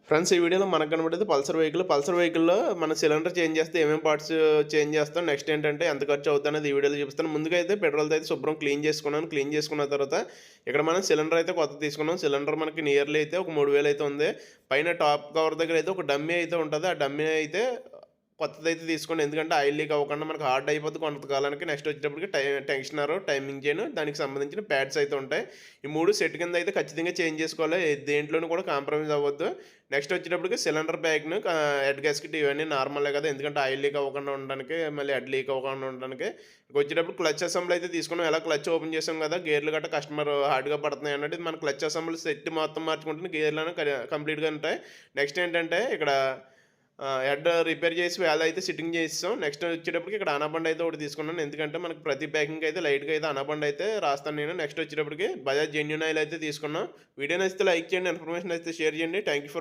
Friends ఈ వీడియోలో మనకు కనబడేది పల్సర్ వెహికల్‌లో మన సిలిండర్ చేంజ్ చేస్తే ఏమేం పార్ట్స్ చేంజ్ చేస్తాం, నెక్స్ట్ ఏంటంటే ఎంత ఖర్చు అవుద్దనేది ఈ వీడియోలో చూపిస్తాను. ముందుగా అయితే పెట్రోల్‌తో అయితే శుభ్రం క్లీన్ చేసుకున్నాను. క్లీన్ చేసుకున్న తర్వాత ఇక్కడ మనం సిలిండర్ అయితే కొత్తది తీసుకున్నాం. సిలిండర్ మనకి నియర్లీ అయితే ఒక 3000 అయితే ఉంది. పైన టాప్ కవర్ దగ్గర అయితే ఒక డమ్మీ అయితే ఉంటది. ఆ డమ్మీ అయితే కొత్తదైతే తీసుకోండి. ఎందుకంటే ఆయిల్ లీక్ అవ్వకుండా మనకు హార్డ్ అయిపోద్ది కొంతకాలానికి. నెక్స్ట్ వచ్చేటప్పటికి టెన్షనర్, టైమింగ్ చైన్, దానికి సంబంధించిన ప్యాడ్స్ అయితే ఉంటాయి. ఈ 3 సెట్ కింద అయితే ఖచ్చితంగా చేంజ్ చేసుకోవాలి. దేంట్లోనూ కూడా కాంప్రమైజ్ అవ్వద్దు. నెక్స్ట్ వచ్చేటప్పటికి సిలిండర్ బ్యాగ్‌ను హెడ్ గాస్కెట్ ఇవన్నీ నార్మలే కదా! ఎందుకంటే ఆయిల్ లీక్ అవ్వకుండా ఉండడానికి, మళ్ళీ హెడ్ లీక్ అవ్వకుండా ఉండడానికి. వచ్చేటప్పుడు క్లచ్ అసెంబ్లీ అయితే తీసుకున్నాం. ఎలా క్లచ్ ఓపెన్ చేసాం కదా! గేర్లు గట్టా కస్టమర్ హార్డ్‌గా పడుతున్నాయి అన్నట్టు ఇది మన క్లచ్ అసెంబ్లీ సెట్ మొత్తం మార్చుకుంటే గేర్లను కంప్లీట్‌గా ఉంటాయి. నెక్స్ట్ ఏంటంటే ఇక్కడ హెడ్ రిపేర్ చేసి వేళ అయితే సిట్టింగ్ చేసేసాం. నెక్స్ట్ వచ్చేటప్పటికి ఇక్కడ అనబండి అయితే ఒకటి తీసుకున్నాను. ఎందుకంటే మనకు ప్రతి ప్యాకింగ్‌కి అయితే లైట్‌గా అయితే అనబండి అయితే రాస్తాను నేను. నెక్స్ట్ వచ్చేటప్పటికి బజాజ్ జెన్యూన్ ఆయిల్ అయితే తీసుకున్నాం. వీడియో నచ్చితే లైక్ చేయండి. ఇన్ఫర్మేషన్ నచ్చితే షేర్ చేయండి. Thank you for